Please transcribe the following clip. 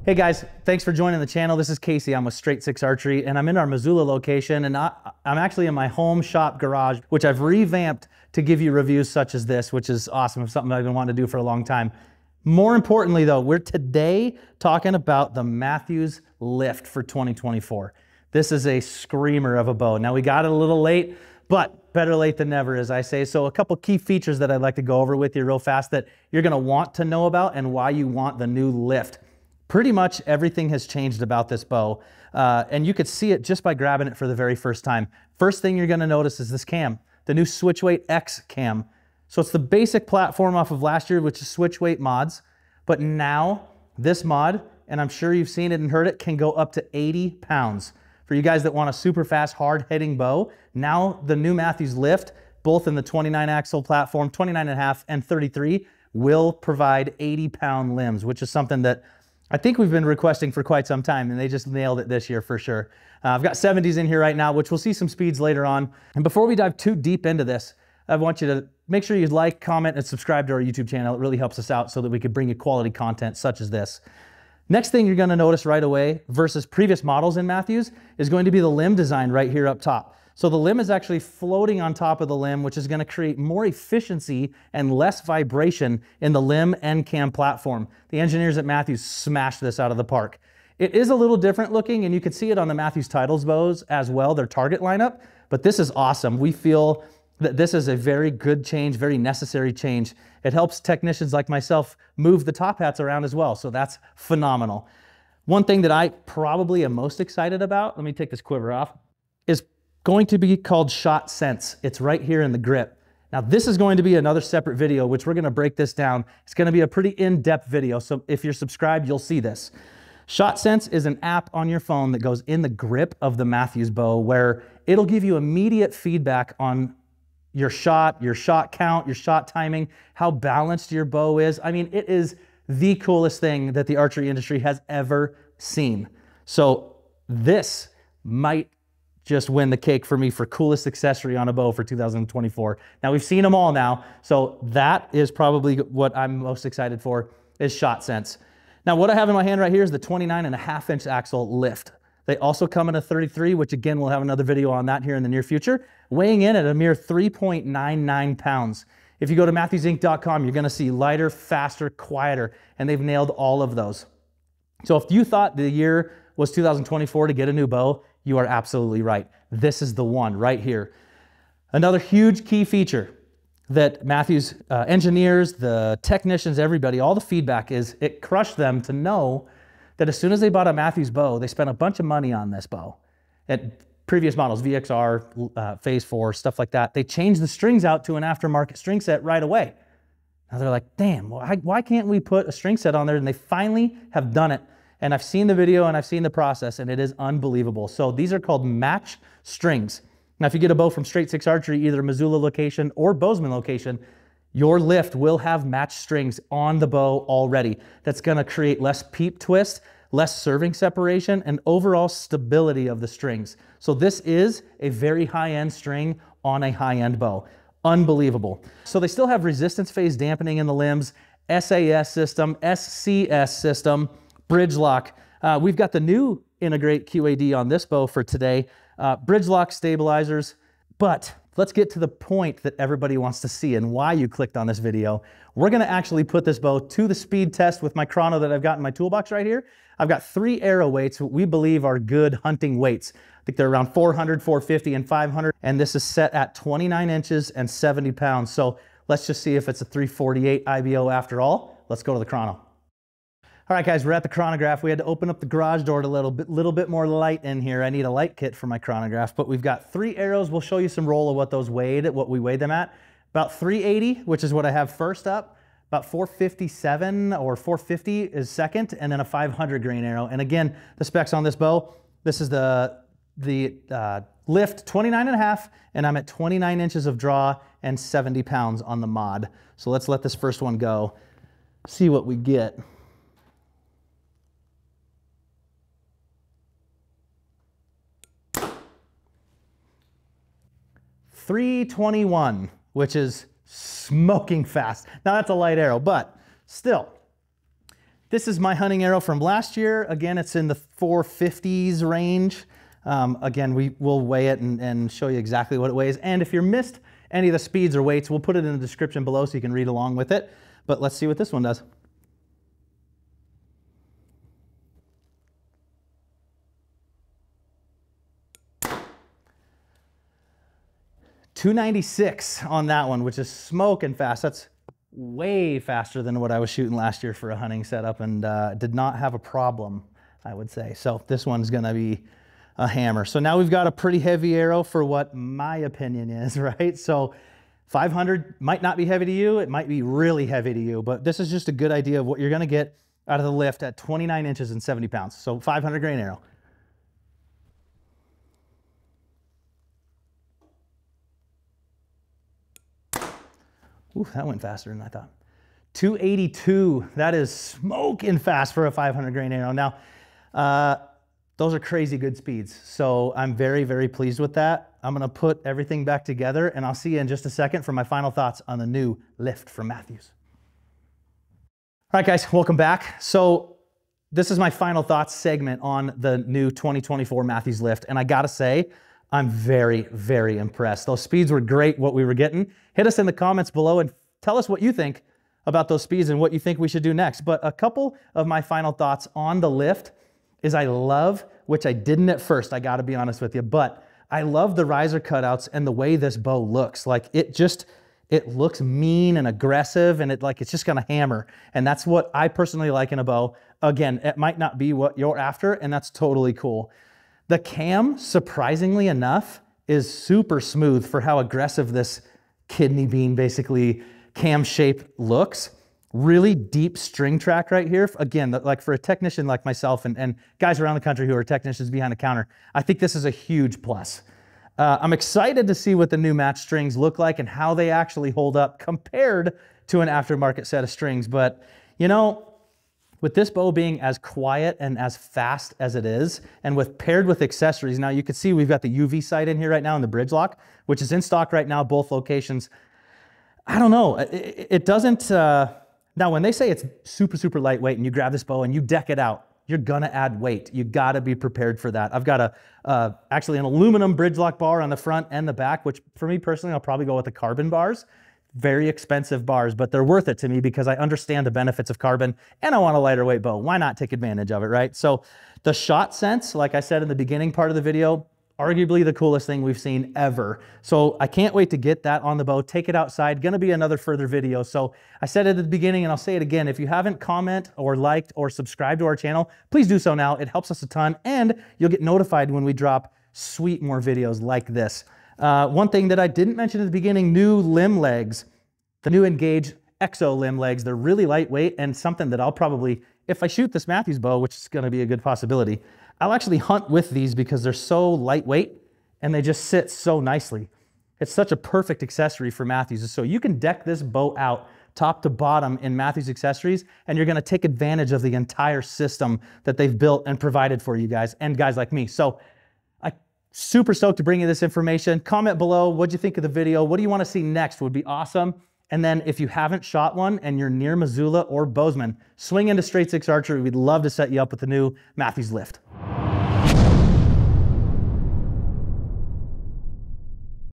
Hey guys, thanks for joining the channel. This is Casey. I'm with Straight Six Archery and I'm in our Missoula location, and I'm actually in my home shop garage, which I've revamped to give you reviews such as this, which is awesome. It's something I've been wanting to do for a long time. More importantly though, we're today talking about the Mathews LIFT for 2024. This is a screamer of a bow. Now we got it a little late, but better late than never, as I say. So a couple key features that I'd like to go over with you real fast that you're gonna want to know about and why you want the new LIFT. Pretty much everything has changed about this bow, and you could see it just by grabbing it for the very first time. First thing you're gonna notice is this cam, the new switch weight X cam. So it's the basic platform off of last year, which is switch weight mods, but now this mod, and I'm sure you've seen it and heard it, can go up to 80 pounds. For you guys that want a super fast, hard hitting bow, now the new Mathews LIFT, both in the 29 axle platform, 29.5 and 33, will provide 80-pound limbs, which is something that I think we've been requesting for quite some time, and they just nailed it this year for sure. I've got 70s in here right now, which we'll see some speeds later on. And before we dive too deep into this, I want you to make sure you like, comment, and subscribe to our YouTube channel. It really helps us out so that we can bring you quality content such as this. Next thing you're gonna notice right away versus previous models in Mathews is going to be the limb design right here up top. So the limb is actually floating on top of the limb, which is gonna create more efficiency and less vibration in the limb and cam platform. The engineers at Mathews smashed this out of the park. It is a little different looking, and you can see it on the Mathews Titles bows as well, their target lineup, but this is awesome. We feel that this is a very good change, very necessary change. It helps technicians like myself move the top hats around as well, so that's phenomenal. One thing that I probably am most excited about, let me take this quiver off, is going to be called Shot Sense. It's right here in the grip. Now this is going to be another separate video, which we're gonna break this down. It's gonna be a pretty in-depth video, so if you're subscribed, you'll see this. Shot Sense is an app on your phone that goes in the grip of the Mathews bow, where it'll give you immediate feedback on your shot count, your shot timing, how balanced your bow is. I mean, it is the coolest thing that the archery industry has ever seen. So this might just win the cake for me for coolest accessory on a bow for 2024. Now we've seen them all now, so that is probably what I'm most excited for, is Shot Sense. Now what I have in my hand right here is the 29.5-inch axle lift. They also come in a 33, which again, we'll have another video on that here in the near future, weighing in at a mere 3.99 pounds. If you go to MathewsInc.com, you're gonna see lighter, faster, quieter, and they've nailed all of those. So if you thought the year was 2024 to get a new bow, you are absolutely right. This is the one right here. Another huge key feature that Mathews engineers, the technicians, everybody, all the feedback is it crushed them to know that as soon as they bought a Mathews bow, they spent a bunch of money on this bow. At previous models, VXR, Phase 4, stuff like that, they changed the strings out to an aftermarket string set right away. Now they're like, damn, why can't we put a string set on there? And they finally have done it. And I've seen the video and I've seen the process, and it is unbelievable. So these are called match strings. Now, if you get a bow from Straight Six Archery, either Missoula location or Bozeman location, your lift will have match strings on the bow already. That's gonna create less peep twist, less serving separation, and overall stability of the strings. So this is a very high-end string on a high-end bow. Unbelievable. So they still have resistance phase dampening in the limbs, SAS system, SCS system, bridge lock. We've got the new Integrate QAD on this bow for today. Bridge lock stabilizers, but let's get to the point that everybody wants to see and why you clicked on this video. We're gonna actually put this bow to the speed test with my chrono that I've got in my toolbox right here. I've got 3 arrow weights we believe are good hunting weights. I think they're around 400, 450, and 500, and this is set at 29 inches and 70 pounds. So let's just see if it's a 348 IBO after all. Let's go to the chrono. All right, guys, we're at the chronograph. We had to open up the garage door to little bit more light in here. I need a light kit for my chronograph, but we've got 3 arrows. We'll show you some roll of what those weighed, what we weighed them at. About 380, which is what I have first up. About 457 or 450 is second, and then a 500 grain arrow. And again, the specs on this bow, this is the lift 29.5, and I'm at 29 inches of draw and 70 pounds on the mod. So let's let this first one go, see what we get. 321, which is smoking fast. Now that's a light arrow, but still, This is my hunting arrow from last year. Again, it's in the 450s range. Again, we will weigh it and show you exactly what it weighs. And if you missed any of the speeds or weights, we'll put it in the description below so you can read along with it. But let's see what this one does. .296 on that one, which is smoking fast. That's way faster than what I was shooting last year for a hunting setup, and did not have a problem, I would say. So this one's gonna be a hammer. So now we've got a pretty heavy arrow for what my opinion is, right? So 500 might not be heavy to you, it might be really heavy to you, but this is just a good idea of what you're gonna get out of the lift at 29 inches and 70 pounds. So 500 grain arrow. Ooh, that went faster than I thought. 282, that is smoking fast for a 500 grain arrow. Now, those are crazy good speeds. So I'm very, very pleased with that. I'm gonna put everything back together and I'll see you in just a second for my final thoughts on the new lift from Mathews. All right, guys, welcome back. So this is my final thoughts segment on the new 2024 Mathews lift. And I gotta say, I'm very, very impressed. Those speeds were great, what we were getting. Hit us in the comments below and tell us what you think about those speeds and what you think we should do next. But a couple of my final thoughts on the lift is I love, which I didn't at first, I gotta be honest with you, but I love the riser cutouts and the way this bow looks. Like it looks mean and aggressive and it's just gonna hammer. And that's what I personally like in a bow. Again, it might not be what you're after and that's totally cool. The cam, surprisingly enough, is super smooth for how aggressive this kidney bean, basically, cam shape looks. Really deep string track right here. Again, like for a technician like myself and guys around the country who are technicians behind the counter, I think this is a huge plus. I'm excited to see what the new match strings look like and how they actually hold up compared to an aftermarket set of strings. But, you know, with this bow being as quiet and as fast as it is, and paired with accessories, now you can see we've got the UV sight in here right now in the bridge lock, which is in stock right now, both locations. I don't know, it doesn't, now when they say it's super, super lightweight and you grab this bow and you deck it out, you're gonna add weight. You gotta be prepared for that. I've got actually an aluminum bridge lock bar on the front and the back, which for me personally, I'll probably go with the carbon bars. Very expensive bars, but they're worth it to me because I understand the benefits of carbon and I want a lighter weight bow. Why not take advantage of it, right? So the shot sense, like I said in the beginning part of the video, arguably the coolest thing we've seen ever. So I can't wait to get that on the bow, take it outside. Gonna be another further video. So I said it at the beginning and I'll say it again. If you haven't commented or liked or subscribed to our channel, please do so now. It helps us a ton and you'll get notified when we drop sweet more videos like this. One thing that I didn't mention at the beginning, new limb legs, the new Engage Exo limb legs. They're really lightweight and something that I'll probably, if I shoot this Mathews bow, which is gonna be a good possibility, I'll actually hunt with these because they're so lightweight and they just sit so nicely. It's such a perfect accessory for Mathews. So you can deck this bow out top to bottom in Mathews accessories and you're gonna take advantage of the entire system that they've built and provided for you guys and guys like me. So super stoked to bring you this information. Comment below, what'd you think of the video? What do you want to see next? Would be awesome. And then if you haven't shot one and you're near Missoula or Bozeman, swing into Straight Six Archery. We'd love to set you up with the new Mathews lift.